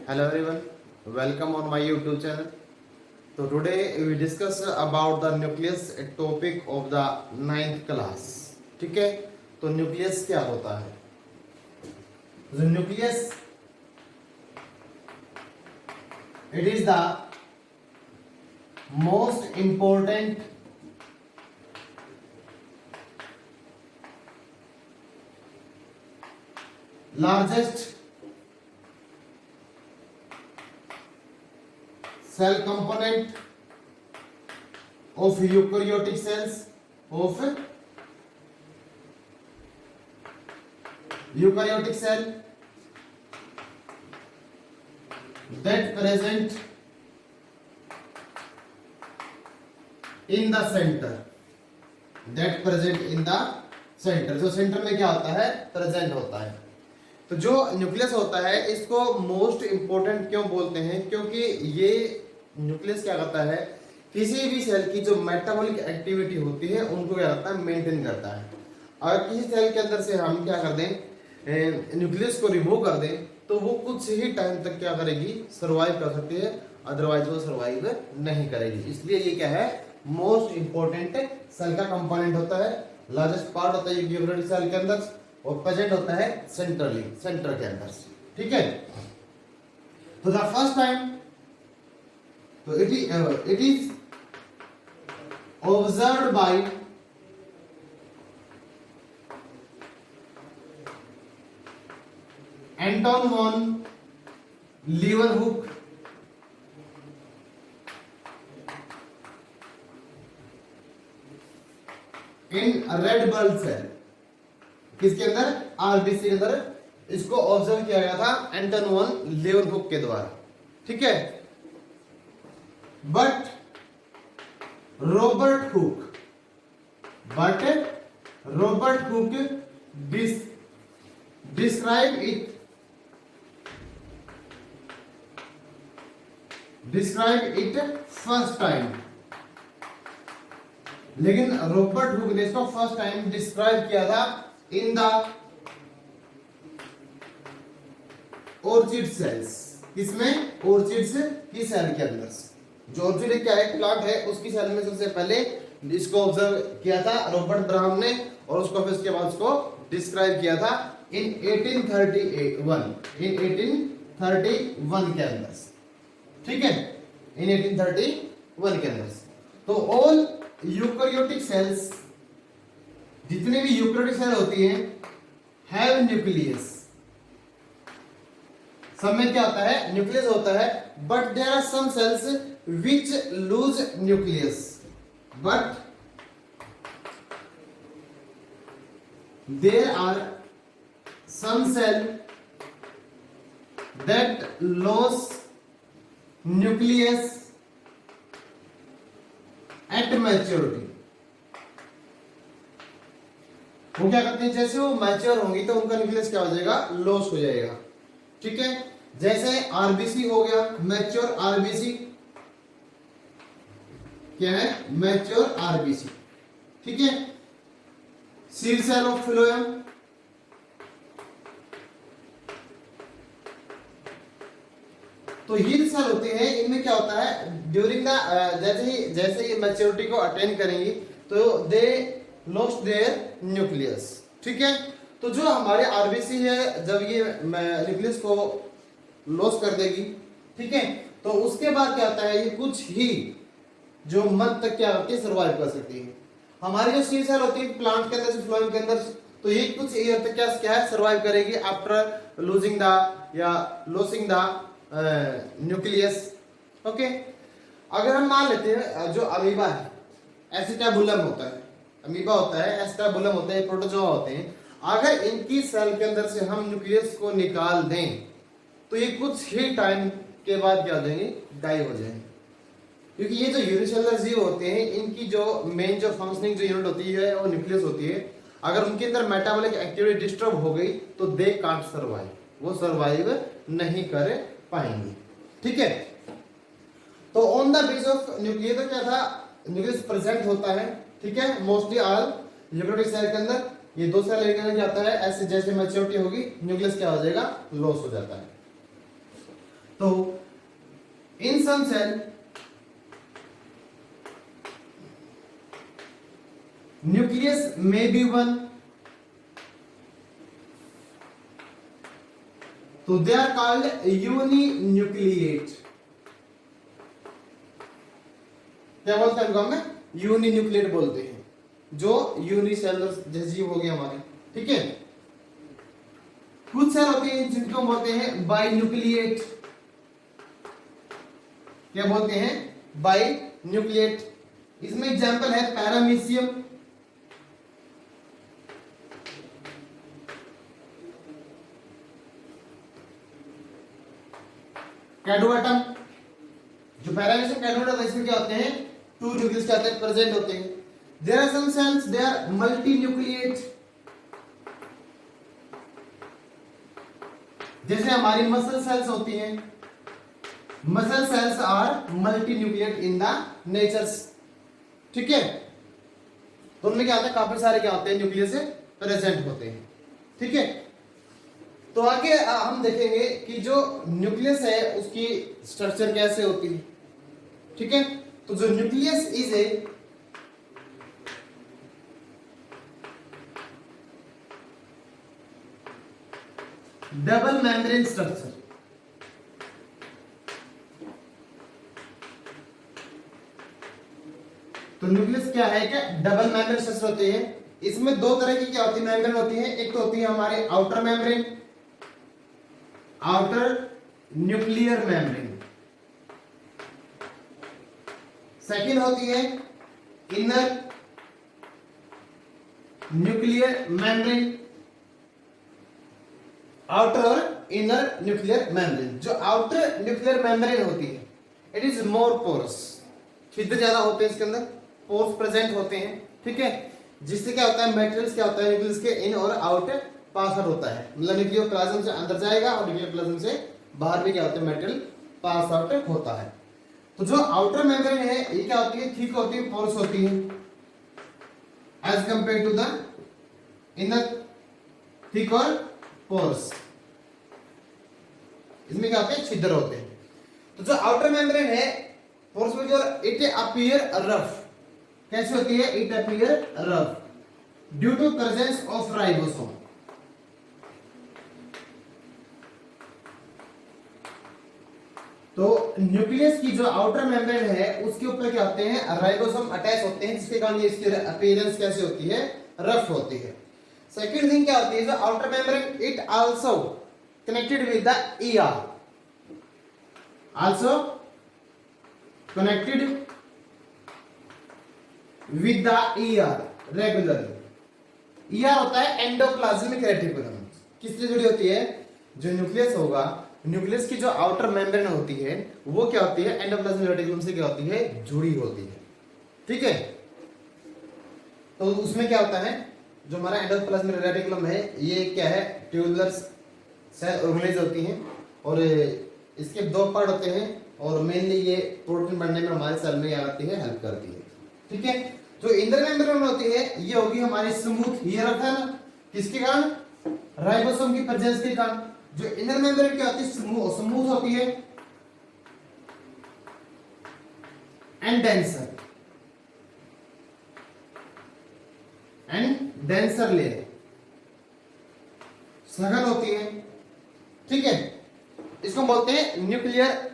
Hello everyone, welcome on my YouTube channel. So today we discuss about the nucleus, a topic of the 9th class. ठीक है, तो nucleus क्या होता है? The nucleus, it is the most important largest cell component of eukaryotic cells of eukaryotic cell that present in the center, that present in the center, जो centre में क्या होता है, प्रेजेंट होता है. तो जो न्यूक्लियस होता है इसको मोस्ट इंपॉर्टेंट क्यों बोलते हैं? क्योंकि ये न्यूक्लियस क्या करता है, किसी भी सेल की जो मेटाबॉलिक एक्टिविटी होती है उनको क्या करता है, मेंटेन करता है. अगर किसी सेल के अंदर से हम क्या कर दें, न्यूक्लियस को रिमूव कर दें, तो वो कुछ ही टाइम तक क्या करेगी, सर्वाइव कर सकती है, अदरवाइज वो सर्वाइव नहीं करेगी. इसलिए ये क्या है, मोस्ट इंपॉर्टेंट सेल का कंपोनेंट होता है, लार्जेस्ट पार्ट होता है यूकेरियोटिक सेल के अंदर, और प्रेजेंट होता है सेंट्रली, सेंटर के अंदर. ठीक है, तो द फर्स्ट टाइम, तो it is observed by Anton von Leeuwenhoek in red blood cell. किसके अंदर? आरबीसी के अंदर. इसको ऑब्जर्व किया गया था एंटोन वॉन लीवरहुक के द्वारा. ठीक है, but Robert Hooke describe it first time. लेकिन रॉबर्ट हुक ने इसको फर्स्ट टाइम डिस्क्राइब किया था इन द ऑर्चिड सेल्स. किसमें? ऑर्चिड्स की सेल के अंदर. जो ऑर्चिड क्या है, प्लांट है, उसकी सेल में सबसे पहले इसको ऑब्जर्व किया था रॉबर्ट ब्राउन ने, और उसको फिर उसके बाद उसको डिस्क्राइब किया था इन 1831 के अंदर. ठीक है, इन 1831 के अंदर. तो ऑल यूकेरियोटिक सेल्स, जितने भी यूकेरियोटिक सेल होती हैं, हैव न्यूक्लियस. सब में क्या होता है, न्यूक्लियस होता है. But there are some cells which lose nucleus, but there are some cell that lose nucleus at maturity. वो क्या करते हैं, जैसे वो मैच्योर होंगी तो उनका न्यूक्लियस क्या हो जाएगा, लॉस हो जाएगा. ठीक है, जैसे आरबीसी हो गया, मैच्योर आरबीसी. क्या है? Mature RBC. ठीक है, सीड सेल ऑफ फ्लोएम, तो ये सेल होते हैं, इनमें क्या होता है, ड्यूरिंग द जैसे ये मैच्योरिटी को अटेन करेंगी तो दे लॉस्ट देयर न्यूक्लियस. ठीक है, तो जो हमारे आरबीसी है, जब ये न्यूक्लियस को लॉस कर देगी, ठीक है, तो उसके बाद क्या होता है, ये कुछ ही जो मंथ तक क्या होती है, सर्वाइव कर सकती है. हमारी जो सीड सेल होती है प्लांट के अंदर से, फ्लोएम के अंदर, तो ये कुछ ईयर तक क्या है, सर्वाइव करेगी आफ्टर लूजिंग द या लॉसिंग द न्यूक्लियस. ओके, अगर हम मान लेते हैं जो अमीबा है, एसिटाबुलम होता है, अमीबा होता है, एसिटाबुलम होता है, प्रोटोजोआ होते हैं, अगर इनकी सेल के अंदर से हम न्यूक्लियस को निकाल दें तो ये कुछ ही टाइम के बाद क्या हो जाएंगे, गायब हो जाएंगे. क्योंकि ये जो यूनिसेलुलर जीव होते हैं, इनकी जो मेन जो फंक्शनिंग जो यूनिट होती है वो न्यूक्लियस होती है. अगर उनके अंदर मेटाबॉलिक एक्टिविटी डिस्टर्ब हो गई तो दे कांट सर्वाइव, वो सर्वाइव नहीं कर पाएंगे. ठीक है, तो on the base of nucleus तो क्या था, न्यूक्लियस प्रेजेंट होता है. ठीक है, मोस्टली ऑल यूकेरियोटिक सेल के अंदर ये दो सेल लेकर जाता है. ऐसे जैसे मैच्योरिटी होगी न्यूक्लियस क्या हो जाएगा, लॉस हो जाता है. तो इन सम सेल न्यूक्लियस में बी वन, तो दे आर कॉल्ड यूनिन्यूक्लिएट। क्या बोलते हैं इनको हम? यूनिन्यूक्लिएट बोलते हैं, जो यूनिसेलुलर जैसे जीव हो गया हमारे, ठीक है। कुछ सेल होते हैं जिनको हम बोलते हैं बाइन्यूक्लिएट। क्या बोलते हैं? बाइन्यूक्लिएट। इसमें एग्जांपल है पैरामीशियम, कैडुआटम। जो पैरामीशियम कैडुआटम है इसमें क्या होते हैं? टू न्यूक्लियस क्या होते हैं? प्रेजेंट होते हैं। There are some cells they are multinucleate, जैसे हमारी मसल सेल्स होती हैं। Muscle cells are multinucleate in the natures, ठीक है। तो उनमें क्या होता है? काफी सारे क्या होते हैं? न्यूक्लियस प्रेजेंट होते हैं, ठीक है। तो आगे हम देखेंगे कि जो न्यूक्लियस है उसकी स्ट्रक्चर कैसे होती है, ठीक है। तो जो nucleus is A double membrane structure. तो न्यूक्लियस क्या है? क्या डबल मेम्ब्रेन स्ट्रक्चर होती है। इसमें दो तरह की क्या होती है? मेम्ब्रेन होती है। एक तो होती है हमारे outer membrane, outer nuclear membrane. Second होती है इनर न्यूक्लियर मेम्ब्रेन। आउटर और इनर न्यूक्लियर मेम्ब्रेन। जो आउटर न्यूक्लियर मेम्ब्रेन होती है इट इज मोर पोरस, छिद्र ज्यादा होते हैं इसके अंदर, पोर्स प्रेजेंट होते हैं, ठीक है। जिससे क्या होता है? मेटेरियल्स क्या होता है? न्यूक्लियस के इन और आउट पास आउट होता है, मतलब न्यूक्लियोप्लाज्म से अंदर जाएगा और न्यूक्लियोप्लाज्म से बाहर भी क्या होता है? मेटेरियल पास आउट होता है। तो जो आउटर मेम्ब्रेन है ये क्या होती है? थिक होती है, पोरस होती है as compare to the inner, thick और पोरस। इसमें क्या होते हैं? छिद्र होते हैं। तो जो आउटर मेम्ब्रेन है पोरस में जो इट अपीयर रफ, कैसे होती है? It appear rough due to presence of ribosome. तो न्यूक्लियस की जो आउटर मेम्ब्रेन है उसके ऊपर क्या होते हैं? राइबोसोम अटैच होते हैं, जिसके कारण ये इसकी अपीयरेंस कैसे होती है? रफ होती है। सेकंड थिंग क्या होती है? जो outer membrane it also connected with the ER, also connected with the ER regularly. ER होता है एंडोप्लाज्मिक रेटिकुलम। किससे जुड़ी होती है? जो न्यूक्लियस होगा, न्यूक्लियस की जो आउटर मेम्ब्रेन होती है वो क्या होती है? एंडोप्लाज्मिक रेटिकुलम से क्या होती है? जुड़ी होती है, ठीक है। तो उसमें क्या होता है? जो हमारा एंडोप्लाज्मिक रेटिकुलम है ये क्या है? ट्यूबुलर सेल ऑर्गेनाइज होती हैं और इसके दो पार्ट होते हैं और मेनली ये प्रोटीन बनने में हमारे सेल में आती है, हेल्प करती है, ठीक है। जो इनर मेम्ब्रेन होती है ये होगी हमारी स्मूथ, ये रखा है ना, किसके कारण? राइबोसोम की प्रेजेंस के कारण। जो इनर मेम्ब्रेन क्या होती है? स्मूथ होती है एंड डेंसर लेयर, सघन होती है, ठीक है। इसको बोलते हैं न्यूक्लियर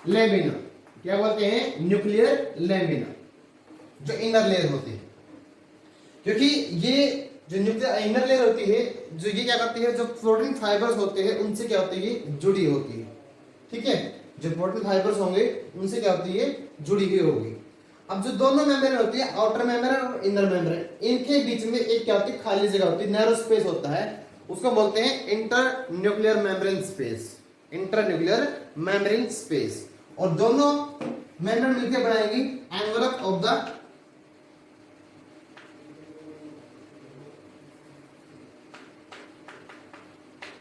लेमिना। क्या बोलते हैं? न्यूक्लियर लेमिना, जो इनर लेयर होती है। क्योंकि ये जो न्यूक्लियर इनर लेयर होती है, जो ये क्या करती है? जो प्रोटीन फाइबर्स होते हैं उनसे क्या होती है? जुड़ी होती है, ठीक है। जो प्रोटीन फाइबर्स होंगे उनसे क्या होती है? जुड़ी हुई होगी। अब जो दोनों मेम्ब्रेन होती है, आउटर मेम्ब्रेन और इनर मेम्ब्रेन, इनके बीच में एक क्या होती है? खाली जगह होती है, नैरो स्पेस होता है, उसको बोलते हैं inter nuclear membrane space, inter nuclear membrane space. और दोनों मेम्ब्रेन मिलकर बनाएगी envelope of the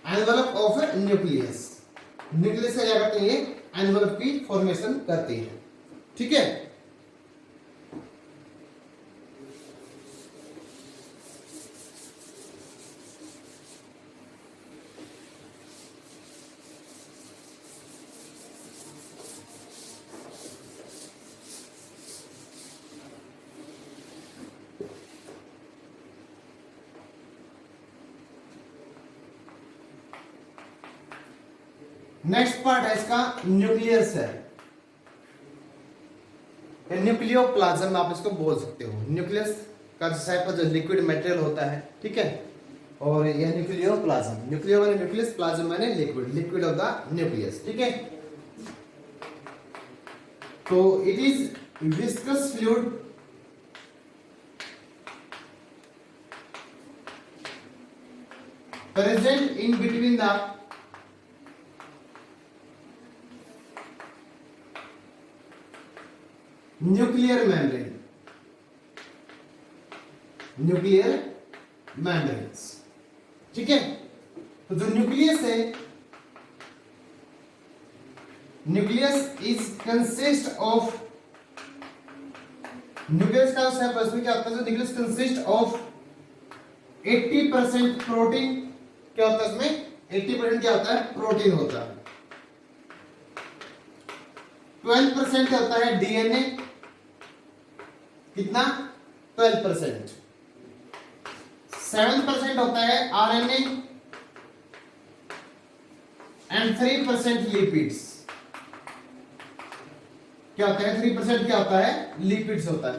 envelope of nucleus. Nucleus से क्या करते हैं? एनवेलप की फॉर्मेशन करती है, ठीक है। नेक्स्ट पार्ट है इसका न्यूक्लियर सेल, न्यूक्लियोप्लाज्म आप इसको बोल सकते हो। न्यूक्लियस का जो लिक्विड मटेरियल होता है, ठीक है, और यह न्यूक्लियोप्लाज्म, न्यूक्लियो माने न्यूक्लियस, प्लाज्म माने liquid, liquid of the nucleus, ठीक है। तो it is viscous fluid present in between the nuclear membrane, nuclear membranes, ठीक है। तो जो न्यूक्लियस है, nucleus is consist of, nucleus का उसमें क्या होता है, न्यूक्लियस कंसिस्ट ऑफ 80% प्रोटीन, क्या होता है इसमें 80% क्या होता है, प्रोटीन होता है। 12% होता है डीएनए, कितना 12%। 7% होता है आरएनए एंड 3% लिपिड्स, क्या होता है 3% क्या होता है, लिपिड्स होता है।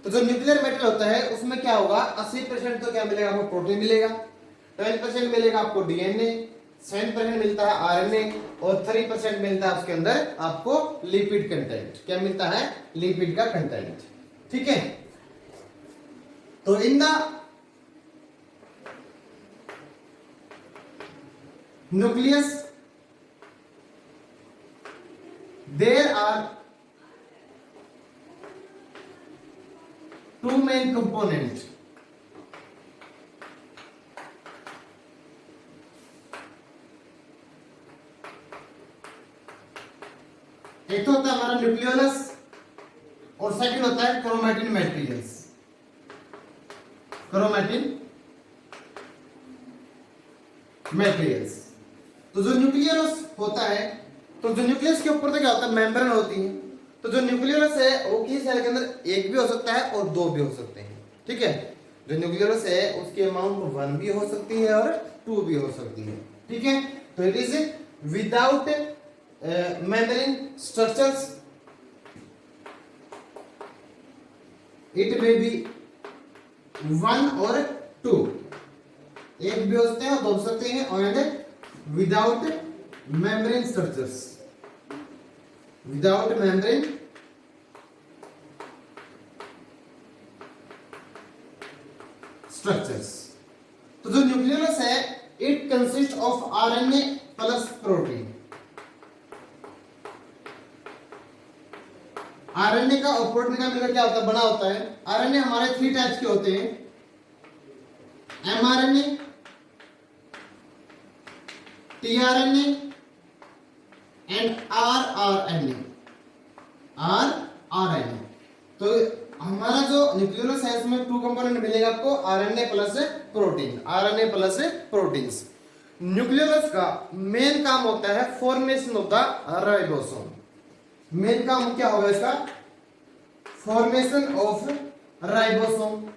तो जो न्यूक्लियर मेटल होता है उसमें क्या होगा, 80% तो क्या मिलेगा आपको, प्रोटीन मिलेगा, 12% मिलेगा आपको डीएनए, 7% मिलता है आरएनए और 3% मिलता है उसके अंदर आपको लिपिड कंटेंट। क्या मिलता है, लिपिड का कंटेंट, ठीक है। तो in the nucleus there are two main components, एक तो होता है हमारा न्यूक्लियोलस और सेकंड होता है क्रोमैटिन मैटेरियल्स, क्रोमैटिन मैटेरियल्स। तो जो न्यूक्लियोलस होता है, तो जो न्यूक्लियस के ऊपर तो क्या होता है, मेम्ब्रेन होती है। तो जो न्यूक्लियोलस है वो किसी सेल के अंदर एक भी हो सकता है और दो भी हो सकते हैं, ठीक है। जो न्यूक्लियोलस है उसकी अमाउंट 1 भी हो सकती है और 2 भी हो सकती है, ठीक है। तो it is without membrane structures, it may be 1 और 2, एक भी हो सकते हैं और दो हो सकते हैं, और without membrane structures, without membrane structures. तो जो न्यूक्लियोलस है it consist of RNA plus protein. RNA का और प्रोटीन का मिलकर क्या होता है, बना होता है। आरएनए हमारे 3 टाइप्स के होते हैं, mRNA, tRNA and rRNA, rRNA. तो हमारा जो न्यूक्लियोलस है इसमें 2 कंपोनेंट मिलेगा आपको, RNA plus protein, RNA plus proteins. Nucleolus का मेन काम होता है formation of the ribosome. Main काम क्या होगा इसका, फॉर्मेशन ऑफ राइबोसोम।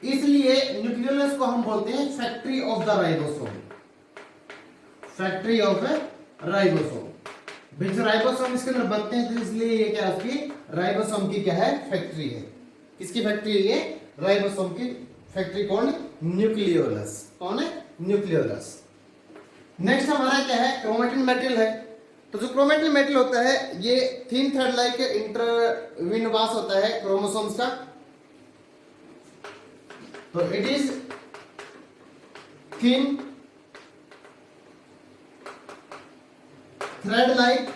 इसलिए न्यूक्लियोलस को हम बोलते हैं factory of the ribosome, factory of ribosome. जो राइबोसोम इसके अंदर बनते हैं, तो इसलिए ये क्या उसकी राइबोसोम की क्या है, फैक्ट्री है। किसकी फैक्ट्री है ये, राइबोसोम की फैक्ट्री। कौन, न्यूक्लियोलस, कौन है, न्यूक्लियोलस। नेक्स्ट हमारा क्या है, क्रोमैटिन मेटेरियल है। तो जो क्रोमैटिन मेटेरियल होता है ये थिन थ्रेड लाइक इंटरविनवास होता है क्रोमोसोम्स का। तो it is thin thread like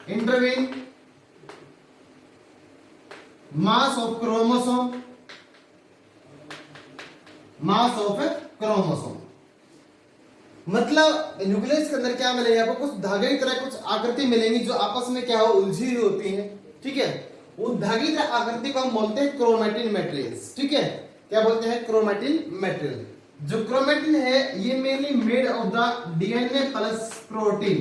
intervene mass of chromosome, mass of chromosome। मतलब न्यूक्लियस के अंदर क्या मिलेगा आपको, कुछ धागे की तरह कुछ आकृति मिलेंगी जो आपस में क्या हो, उलझी हुई होती हैं, ठीक है। वो धागे की आकृति को हम बोलते हैं क्रोमैटिन मैटेरियल्स, ठीक है। क्या बोलते हैं, क्रोमैटिन मैटेरियल। जो क्रोमैटिन है ये mainly made of the DNA plus protein.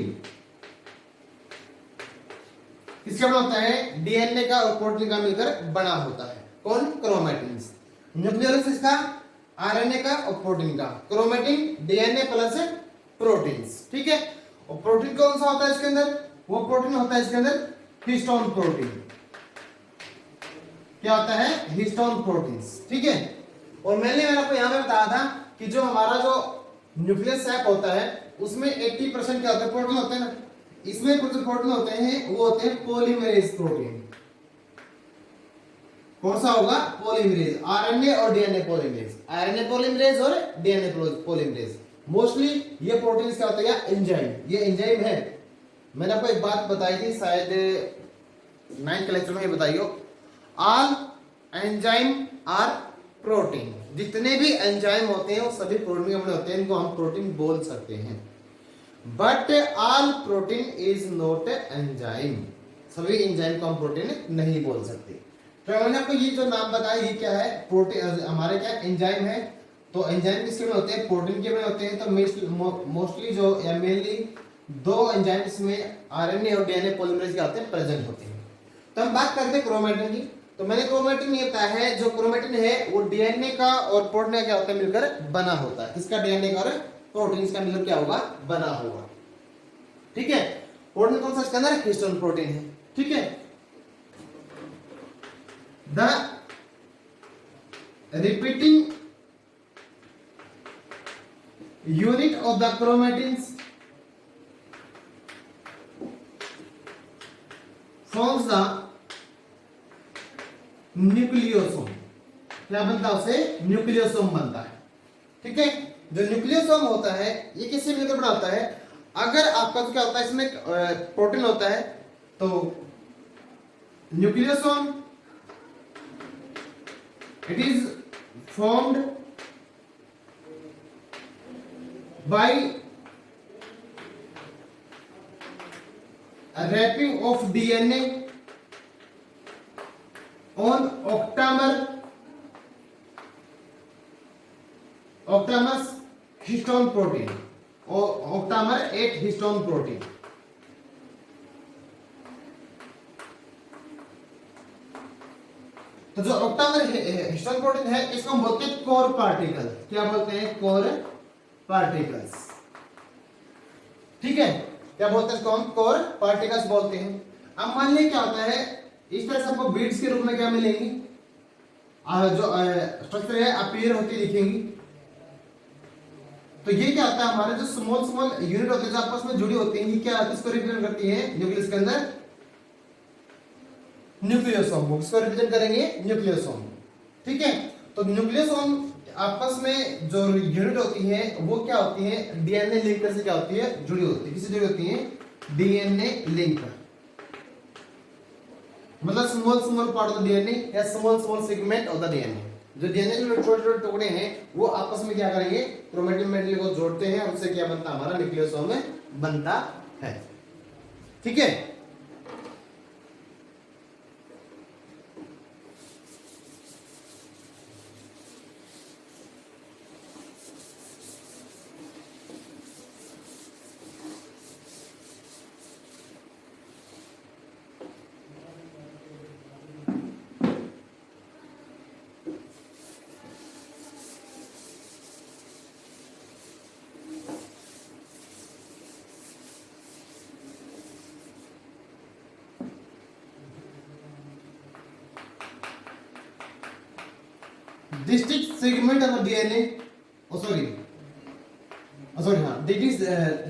किसका बना होता है, डीएनए का और प्रोटीन का मिलकर बना होता है। कौन, क्रोमैटिन। न्यूक्लियोलस इसका आरएनए का और प्रोटीन का, क्रोमेटिन डीएनए प्लस प्रोटीन्स, ठीक है। और प्रोटीन कौन सा होता है इसके अंदर, वो प्रोटीन होता है इसके अंदर हिस्टोन प्रोटीन। क्या होता है, हिस्टोन प्रोटीन्स, ठीक है। और मैंने आपको यहां पे बताया था कि जो हमारा जो न्यूक्लियस सैक होता है उसमें 80% क्या होता है, प्रोटीन होते हैं ना। इसमें कुछ प्रोटीन होते हैं वो होते हैं पॉलीमरेज प्रोटीन। कौन सा होगा, पॉलीमरेज, आरएनए और डीएनए पॉलीमरेज, आरएनए पॉलीमरेज और डीएनए पॉलीमरेज। मोस्टली ये प्रोटीन्स क्या होते हैं, एंजाइम, ये एंजाइम है। मैंने आपको एक बात बताई थी शायद 9th लेक्चर में बताई हो, ऑल एंजाइम आर प्रोटीन। जितने भी एंजाइम होते हैं वो सभी प्रोटीन के बने होते हैं, इनको हम प्रोटीन बोल सकते हैं। But all protein is not enzyme, सभी एंजाइम को हम प्रोटीन नहीं बोल सकते। तो मैंने आपको ये जो नाम बताया ये क्या है, प्रोटीन हमारे क्या एंजाइम है। तो एंजाइम किसके बने होते हैं, प्रोटीन के बने होते हैं। तो मोस्टली जो या मेनली दो एंजाइम्स में आरएनए और डीएनए पॉलीमरेज क्या होते हैं, प्रेजेंट होते हैं। तो हम बात करते हैं क्रोमेटिन की। तो मैंने क्रोमेटिन ये बताया है, जो क्रोमेटिन है वो डीएनए का और प्रोटीन का क्या होता है, मिलकर बना होता है। किसका, डीएनए का और प्रोटीन का मिलकर क्या होगा, बना होगा, ठीक है। प्रोटीन कौन सा इसके अंदर, हिस्टोन प्रोटीन है, ठीक है। The repeating unit of the chromatins forms the nucleosome. क्या बनता है, उसे न्यूक्लियोसोम बनता है, ठीक है। जो न्यूक्लियोसोम होता है ये किससे मिलकर बना होता है, अगर आपका तो क्या होता है इसमें प्रोटीन होता है तो nucleosome it is formed by wrapping of DNA on octamer's histone protein or octamer 8 histone protein। तो जो ऑक्टामर हिस्टोन प्रोटीन है इसको हम बोलते हैं कोर पार्टिकल। क्या बोलते हैं, कोर पार्टिकल्स, ठीक है। क्या बोलते हैं इसको हम, कोर पार्टिकल्स बोलते हैं। अब मान लीजिए क्या होता है, इस तरह से आपको बीड्स के रूप में क्या मिलेंगी, जो स्ट्रक्चर है अपीयर होती दिखेंगी। तो ये क्या होता है, हमारे जो स्मॉल स्मॉल यूनिट होते हैं जो आपस में जुड़ी होती हैं, ये क्या किसको रिप्रेजेंट करती है, न्यूक्लियस के अंदर न्यूक्लियोसोम को किसको रिप्रेजेंट करेंगे, न्यूक्लियोसोम, ठीक है। तो न्यूक्लियोसोम आपस में जो यूनिट होती है वो क्या होती है, डीएनए लिंक से क्या होती है, जुड़ी होती है। किससे जुड़ी होती है, डीएनए लिंक, मतलब small small part of the DNA या small small segment of the DNA. जो डीएनए के छोटे छोटे टुकड़े हैं वो आपस में क्या करेंगे, क्रोमेटिन मेटल को जोड़ते हैं और उससे क्या बनता है, हमारा न्यूक्लियोसोम बनता है, ठीक है। Distinct segment of the DNA,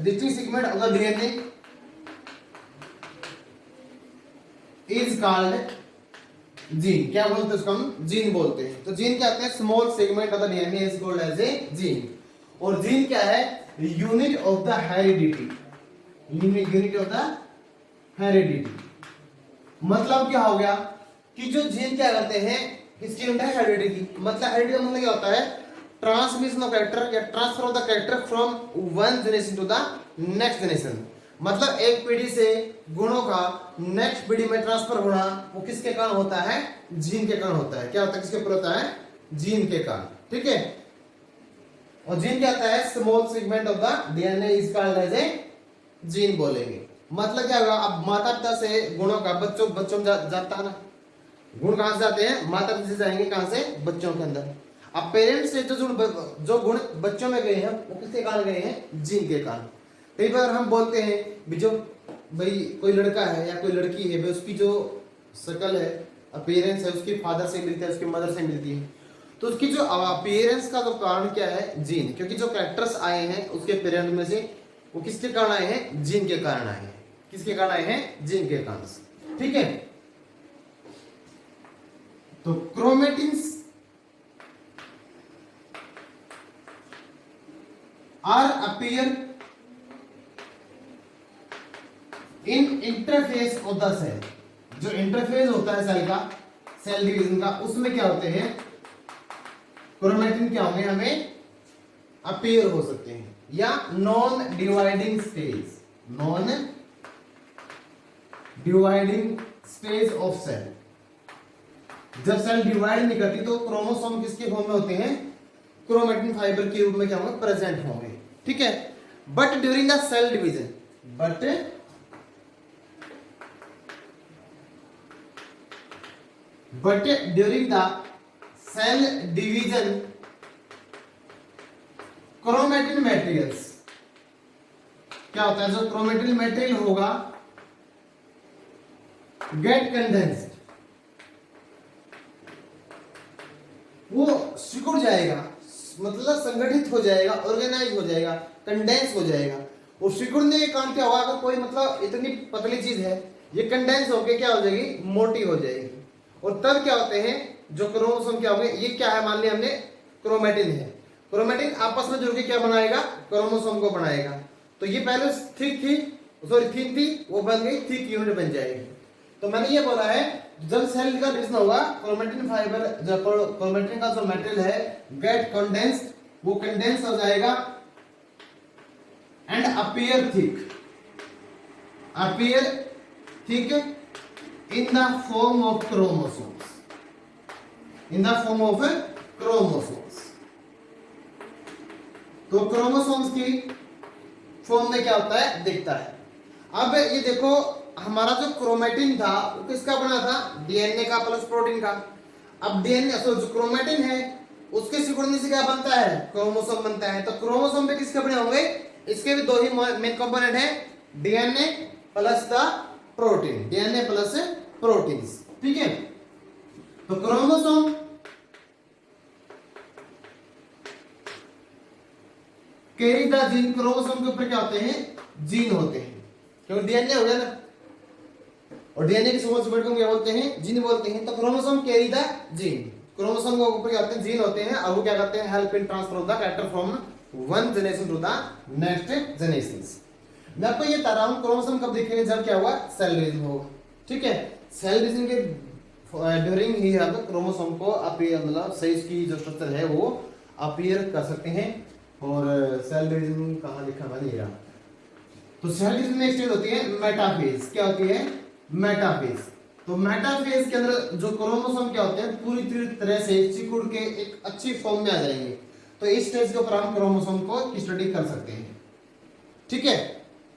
distinct segment of the DNA is called gene. क्या बोलते हैं उसको हम, जीन बोलते हैं। तो जीन क्या होते हैं, small segment of the DNA is called as a gene. और जीन क्या है, unit of the heredity, unit of the heredity. मतलब क्या हो गया कि जो जीन क्या करते हैं, किसकी यूनिट है, हेरिडिटी की। मतलब हेरिडिटी का मतलब क्या होता है, ट्रांसमिशन ऑफ कैरेक्टर या transfer of the character from one generation to the next generation. मतलब एक पीढ़ी से गुणों का नेक्स्ट पीढ़ी में ट्रांसफर होना वो किसके कारण होता है, जीन के कारण होता है। क्या होता है, किसके ऊपर होता है, जीन के कारण, ठीक है। और जीन क्या होता है, small segment of the DNA is called as a gene बोलेंगे। मतलब क्या होगा, अब माता पिता से गुणों का बच्चों में जाता है ना, गुण कहां से जाते हैं, माता पिता से जाएंगे कहां से, बच्चों के अंदर। अपीयरेंस से जो गुण बच्चों में गए हैं वो किसके कारण गए हैं? जीन के कारण। कई बार हम बोलते हैं भी जो भाई कोई लड़का है या कोई लड़की है भाई उसकी जो शक्ल है, अपीयरेंस है, उसकी फादर से मिलती है, उसकी मदर से मिलती है, तो उसकी जो अपीयरेंस का जो कारण क्या है? जीन। क्योंकि जो कैरेक्टर्स आए हैं उसके पेरेंट में से वो किसके कारण आए हैं? जीन के कारण आए हैं। किसके कारण आए हैं? जीन के कारण। ठीक है, तो chromatins are appear in interphase of the cell. जो इंटरफेस होता है सेल का, सेल डिवीजन का, उसमें क्या होते हैं? क्रोमेटिन क्या होंगे? हमें अपीयर हो सकते हैं। या non dividing stage, non dividing stage of cell. जब सेल डिवाइड नहीं करती तो क्रोमोसोम किसके फॉर्म में होते हैं? क्रोमेटिन फाइबर के रूप में क्या होंगे? प्रेजेंट होंगे। ठीक है, but during the cell division, but during the cell division chromatin materials क्या होता है? जो क्रोमेटिन मटेरियल होगा गेट कंडेंस्ड, वो सिकुड़ जाएगा, मतलब संगठित हो जाएगा, ऑर्गेनाइज हो जाएगा, कंडेंस हो जाएगा। और सिकुड़ने के कारण क्या होगा? अगर कोई मतलब इतनी पतली चीज है, ये कंडेंस होके क्या हो जाएगी? मोटी हो जाएगी। और तब क्या होते हैं? जो क्रोमोसोम क्या होंगे? ये क्या है? मान लिया हमने क्रोमेटिन है, क्रोमेटिन आपस में जुड़ के क्या बनाएगा? क्रोमोसोम को बनाएगा। तो ये पहले थिक थी, सॉरी थिन थी, वो बन गई थिक यूनिट बन जाएगी। तो मैंने ये बोला है जब सेल का डिवीजन होगा क्रोमेटिन फाइबर, जो क्रोमेटिन का जो मटेरियल है गेट कंडेंस्ड, वो कंडेंस हो जाएगा and appear thick in the form of chromosomes, in the form of chromosomes। तो क्रोमोसोम्स की फॉर्म में क्या होता है? दिखता है। अब ये देखो, हमारा जो क्रोमेटिन था वो किसका बना था? डीएनए का प्लस प्रोटीन का। अब डीएनए जो क्रोमेटिन है उसके सिकुड़ने से क्या बनता है? क्रोमोसोम बनता है। तो क्रोमोसोम पे किसके बने होंगे? इसके भी दो ही मेन कंपोनेंट है, DNA plus the protein, DNA plus proteins. ठीक है, तो chromosome carry the gene, chromosome के ऊपर क्या होते हैं? जीन होते हैं, क्योंकि डीएनए हो गया ना, और डीएनए की सुपर को क्या बोलते हैं? जीन बोलते हैं। तो chromosome carry the gene, chromosome के ऊपर क्या होते हैं? जीन होते हैं, और वो क्या करते हैं? Help in transfer of the character from one generation to the next generation. मैं आपको ये बता रहा हूं क्रोमोसोम कब दिखेंगे? जब क्या हुआ? सेल डिवीजन होगा। ठीक है, सेल डिवीजन के ड्यूरिंग ही हम क्रोमोसोम को अपीयर, मतलब सही की जो स्ट्रक्चर है वो अपीयर कर सकते हैं। और सेल डिवीजन कहां लिखा मैंने? ये रहा। तो सेल डिवीजन में एक स्टेज होती है मेटाफेज। क्या होती है? मेटाफेज। तो मेटाफेज के अंदर जो क्रोमोसोम क्या होते हैं? पूरी तरह से सिकुड़ के एक अच्छी फॉर्म में आ जाएंगे। तो इस स्टेज के ऊपर हम क्रोमोसोम को स्टडी कर सकते हैं। ठीक है,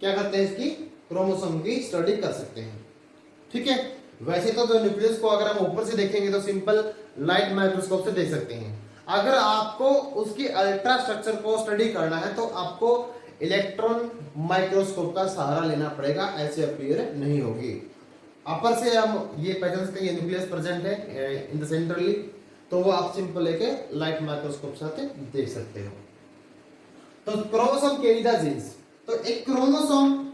क्या करते हैं? इसकी क्रोमोसोम की स्टडी कर सकते हैं। ठीक है, वैसे तो जो न्यूक्लियस को अगर हम ऊपर से देखेंगे तो सिंपल लाइट माइक्रोस्कोप से देख सकते हैं। अगर आपको उसकी अल्ट्रा स्ट्रक्चर को स्टडी करना है तो आपको इलेक्ट्रॉन माइक्रोस्कोप का सहारा लेना पड़ेगा, ऐसे अपीयर नहीं होगी। अपर से हम ये पहचान सकते हैं न्यूक्लियस प्रेजेंट है इन द सेंट्रली, तो वो आप सिंपल लेके लाइट माइक्रोस्कोप साथ देख सकते हो। तो क्रोमोसोम कैरी द जीन्स। तो एक chromosome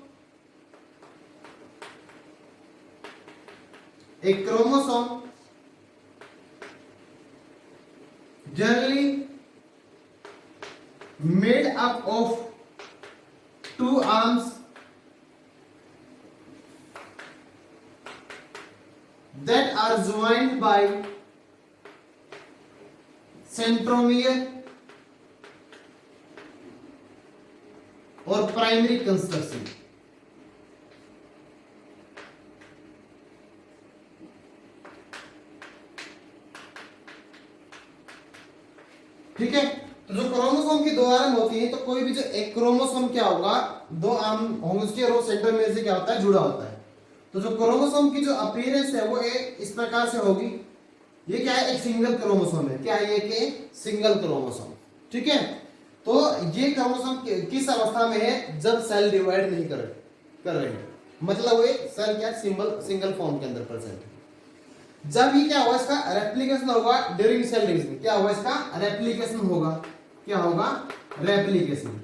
generally made up of two arms that are joined by centromere और प्राइमरी कंस्ट्रक्शन। ठीक है, तो जो क्रोमोसोम की दो आर्म होती है, तो कोई भी जो एक क्रोमोसोम क्या होगा? दो आर्म होंगे उसके, और सेंट्रोमियर से क्या होता है? जुड़ा होता है। तो जो क्रोमोसोम की जो अपीयरेंस है वो इस प्रकार से होगी। ये क्या है, एक सिंगल क्रोमोसोम है। क्या है ये, कि सिंगल क्रोमोसोम। ठीक है, तो ये क्रोमोसोम किस अवस्था में है, जब सेल डिवाइड नहीं कर रहे हैं, मतलब वो सेल क्या सिंगल फॉर्म के अंदर प्रेजेंट है। जब ये क्या होगा, इसका रेप्लिकेशन होगा ड्यूरिंग सेल डिवीजन। क्या होगा, इसका रेप्लिकेशन होगा। क्या होगा, रेप्लिकेशन,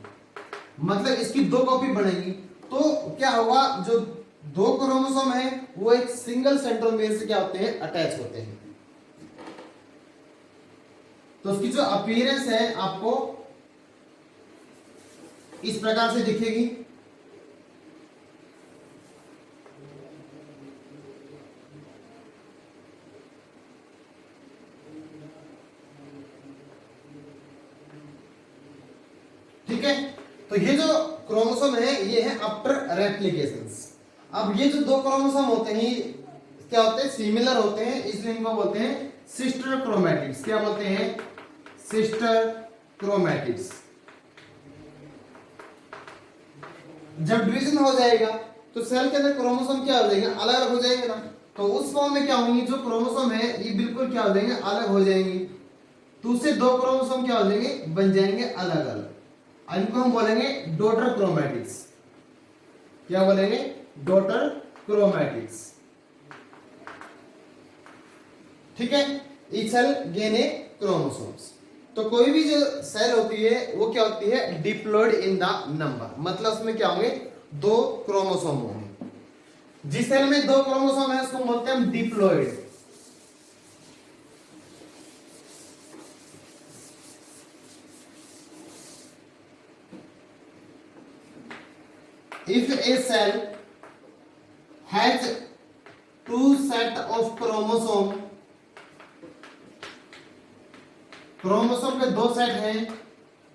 मतलब इसकी दो कॉपी बनेगी। तो क्या होगा, जो दो क्रोमोसोम है वो एक सिंगल सेंट्रोमियर से क्या होते हैं, अटैच होते हैं। तो उसकी जो अपीयरेंस है आपको इस प्रकार से दिखेगी। ठीक है, तो ये जो क्रोमोसोम है ये है आफ्टर रेप्लिकेशंस। अब ये जो दो क्रोमोसोम होते हैं क्या होते हैं, सिमिलर होते हैं, इसलिए इनको बोलते हैं सिस्टर क्रोमैटिड्स। क्या बोलते हैं, सिस्टर क्रोमैटिड्स। जब डिवीजन हो जाएगा तो सेल के अंदर क्रोमोसोम क्या हो जाएंगे, अलग अलग हो जाएंगे ना। तो उस फॉर्म में क्या होंगे, जो क्रोमोसोम है ये बिल्कुल क्या हो जाएंगे, अलग हो जाएंगे। तो उससे दो क्रोमोसोम क्या हो जाएंगे, बन जाएंगे अलग अलग। इनको हम बोलेंगे डॉटर क्रोमैटिड्स। क्या बोलेंगे, डॉटर क्रोमैटिड्स। ठीक है, ईच सेल गेन ए क्रोमोसोम्स। तो कोई भी जो सेल होती है वो क्या होती है, डिप्लॉयड इन द नंबर, मतलब उसमें क्या होंगे, दो क्रोमोसोम होंगे। जिस सेल में दो क्रोमोसोम है उसको बोलते हैं हम diploid. If a cell has two set of chromosome, chromosome के दो सेट हैं,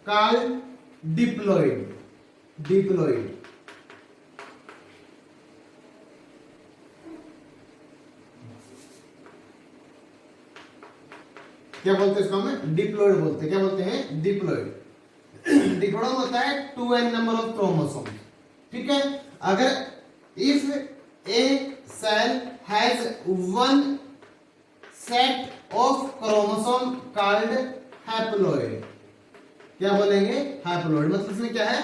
कॉल्ड डिप्लॉइड। डिप्लॉइड क्या बोलते हैं इसको, हमें डिप्लॉइड बोलते हैं। क्या बोलते हैं, डिप्लॉइड। डिप्लॉइड होता है 2n नंबर ऑफ क्रोमोसोम। ठीक है, अगर if a cell has one set of chromosome called haploid. क्या बोलेंगे, हैप्लॉइड, मतलब इसमें क्या है,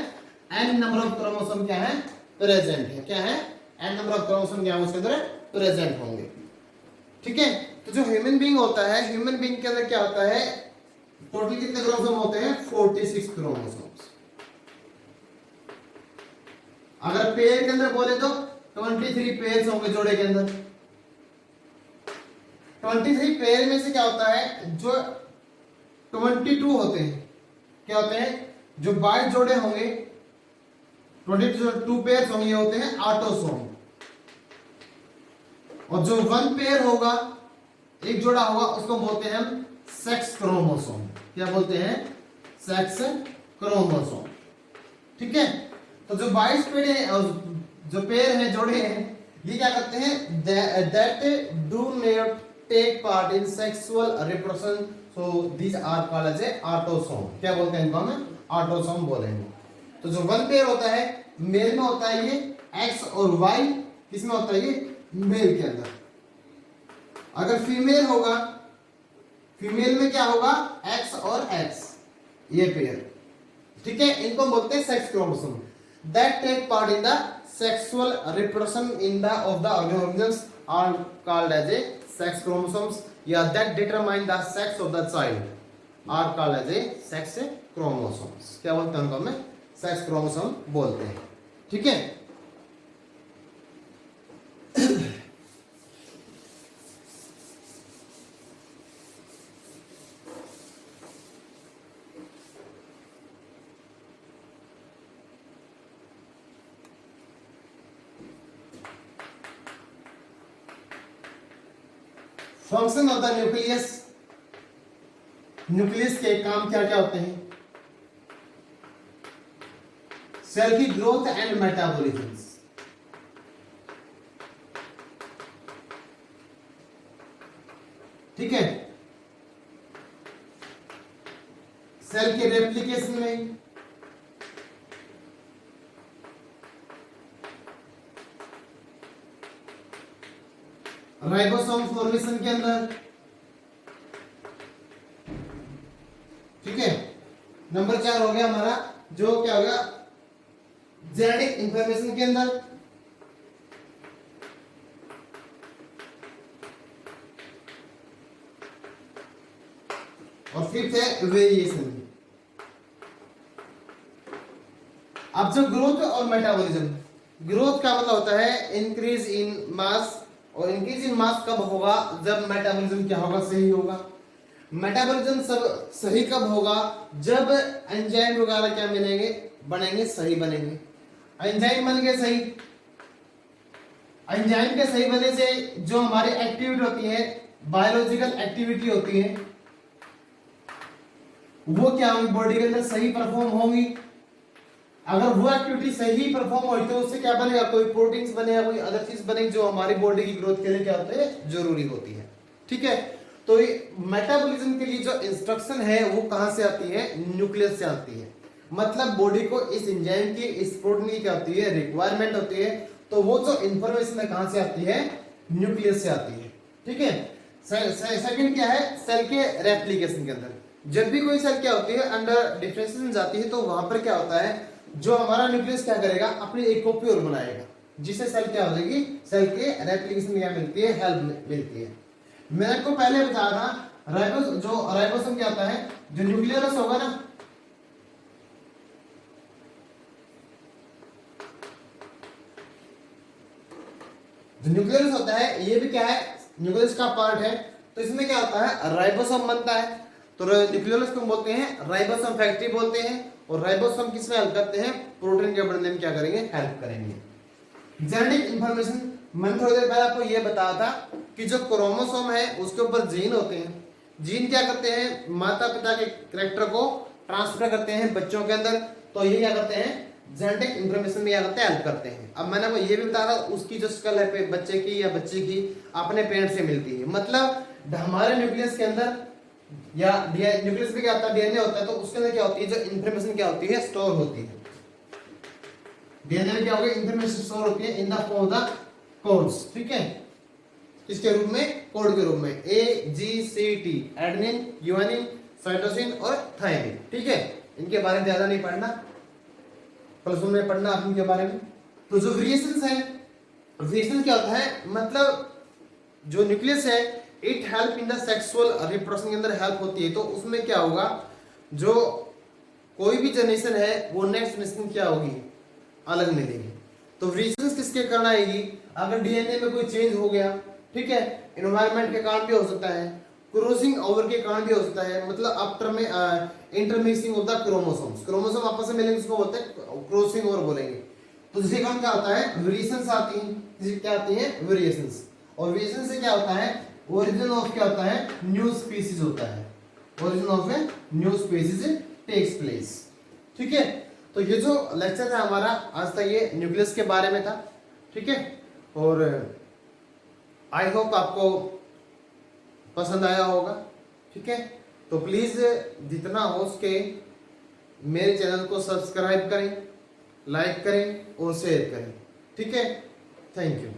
n नंबर ऑफ क्रोमोसोम क्या है, प्रेजेंट है। क्या है, n नंबर ऑफ क्रोमोसोम क्या है उसके अंदर प्रेजेंट होंगे। ठीक है, तो जो ह्यूमन बीइंग होता है, ह्यूमन बीइंग के अंदर क्या होता है, टोटल कितने क्रोमोसोम होते हैं, 46 क्रोमोसोम्स। अगर पेयर के अंदर बोले तो 23 पेयर्स होंगे जोड़े के अंदर। 23 पेयर में से क्या होता है, जो 22 होते हैं, क्या होते हैं, जो 22 जोड़े होंगे, 22 पेयर होंगे, होते हैं ऑटोसोम। और जो वन पेयर होगा, एक जोड़ा होगा, उसको बोलते हैं हम सेक्स क्रोमोसोम। क्या बोलते हैं, सेक्स क्रोमोसोम। ठीक है, तो जो 22 पेड़ हैं और जो पेयर हैं, जोड़े हैं, ये क्या करते हैं, that do not take part in sexual reproduction, so these are called as a autosome. क्या बोलते हैं इनको, हम ऑटोसोम बोलेंगे। तो जो वन पेयर होता है, मेल में होता है ये एक्स और वाई, किसमें होता है ये, मेल के अंदर। अगर फीमेल होगा, फीमेल में क्या होगा, एक्स और एक्स, ये पेयर। ठीक है, इनको बोलते हैं sex chromosome. That take part in the sexual reproduction in the of the organisms are called as a sex chromosomes, या that determine the sex of the child are called as a sex chromosomes. क्या बोलते हैं उनको, हमें sex chromosome बोलते हैं। ठीक है, function of the nucleus, nucleus के काम क्या क्या होते हैं, सेल की ग्रोथ एंड मेटाबॉलिज्म। ठीक है, सेल के रेप्लिकेशन में, राइबोसोम फॉर्मेशन के अंदर, नंबर 4 हो गया हमारा, जो क्या होगा जेनेटिक इंफॉर्मेशन के अंदर। और फिफ्थ है वेरिएशन। अब जो ग्रोथ और मेटाबॉलिज्म, ग्रोथ का मतलब होता है इंक्रीज इन मास, और इंक्रीज इन मास कब होगा, जब मेटाबॉलिज्म क्या होगा, सही होगा। मेटाबॉलिज्म सब सही कब होगा, जब एंजाइम वगैरह क्या मिलेंगे, बनेंगे, सही बनेंगे। एंजाइम बन गए सही, एंजाइम के सही बनने से जो हमारी एक्टिविटी होती है, बायोलॉजिकल एक्टिविटी होती है, वो क्या होगी, बॉडी के अंदर सही परफॉर्म होंगी। अगर वो एक्टिविटी सही परफॉर्म होती है तो उससे क्या बनेगा, कोई प्रोटीन्स बनेगा, कोई अदर चीज बनेगी जो हमारी बॉडी की ग्रोथ के लिए क्या होते हैं, जरूरी होती है। ठीक है, तो मेटाबॉलिज्म के लिए जो इंस्ट्रक्शन है वो कहां से आती है, न्यूक्लियस से आती है। मतलब बॉडी को इस एंजाइम की, इस प्रोटीन की क्या होती है, रिक्वायरमेंट होती है, तो वो जो इंफॉर्मेशन है कहां से आती है, न्यूक्लियस से आती है। ठीक है, सेकंड क्या है, सेल के रेप्लिकेशन के अंदर जब भी कोई सेल क्या होती है अंडर डिफरेंशिएशन जाती है, तो वहां पर क्या होता है, जो हमारा न्यूक्लियस क्या करेगा, अपनी एक कॉपी और बनाएगा, जिससे सेल क्या हो जाएगी, सेल के रेप्लिकेशन में क्या मिलती है, हेल्प मिलती है। मैंने आपको पहले बताया था राइबोसोम क्या होता है, जो न्यूक्लियस होगा ना, जो न्यूक्लियस होता है ये भी क्या है, न्यूक्लियस का पार्ट है। तो इसमें क्या होता है, राइबोसोम बनता है। तो न्यूक्लियस को बोलते हैं राइबोसोम फैक्ट्री बोलते हैं, और राइबोसोम किसमें हेल्प करते हैं, प्रोटीन के बनने में क्या करेंगे, हेल्प करेंगे। जेनेटिक इंफॉर्मेशन, मैंने थोड़ी देर पहले आपको ये बताया था कि जो क्रोमोसोम है उसके ऊपर जीन होते हैं। जीन क्या करते हैं, माता पिता के कैरेक्टर को ट्रांसफर करते हैं बच्चों के अंदर, तो ये क्या करते हैं, जेनेटिक इंफॉर्मेशन में क्या करते हैं, हेल्प करते हैं। अब मैंने आपको ये भी बताया था, उसकी जो स्कल है बच्चे की या बच्ची की अपने पेरेंट्स से मिलती है। मतलब हमारे न्यूक्लियस के अंदर या न्यूक्लियस में क्या होता है, डीएनए होता है, तो उसके अंदर क्या होती है, जो इंफॉर्मेशन क्या होती है, स्टोर होती है। डीएनए में क्या होगा, इंफॉर्मेशन स्टोर होती है in the form of the codes. ठीक है, किसके रूप में, कोड के रूप में, ए जी सी टी, एडेनिन, यूएनिन, साइटोसिन और थायमिन। ठीक है, इनके बारे में ज्यादा नहीं पढ़ना, प्लस वन में पढ़ना आप इनके बारे में। तो जो वेरिएशंस है, वेरिएशन क्या होता है, मतलब जो न्यूक्लियस है it help in the sexual reproduction के अंदर हेल्प होती है। तो उसमें क्या होगा, जो कोई भी जनरेशन है वो नेक्स्ट जनरेशन क्या होगी, अलग मिलेगी। तो वेरिएशंस किसके कारण आएगी, अगर डीएनए में कोई चेंज हो गया, ठीक है, एनवायरनमेंट के कारण भी हो सकता है, क्रॉसिंग ओवर के कारण भी हो सकता है, मतलब आफ्टर में intermixing of the chromosomes, chromosome आपस में मिलेंगे, उसको बोलते हैं क्रॉसिंग ओवर बोलेंगे। तो जिसके कारण क्या होता है, वेरिएशंस आती हैं, क्या आती है, वेरिएशंस। और वेरिएशन से क्या होता है, ओरिजिन ऑफ क्या होता है, न्यू स्पीसीज होता है, origin of a new species takes place. ठीक है, तो ये जो लेक्चर था हमारा आज तक ये न्यूक्लियस के बारे में था। ठीक है, और आई होप आपको पसंद आया होगा। ठीक है, तो प्लीज जितना हो सके मेरे चैनल को सब्सक्राइब करें, लाइक करें और शेयर करें। ठीक है, थैंक यू।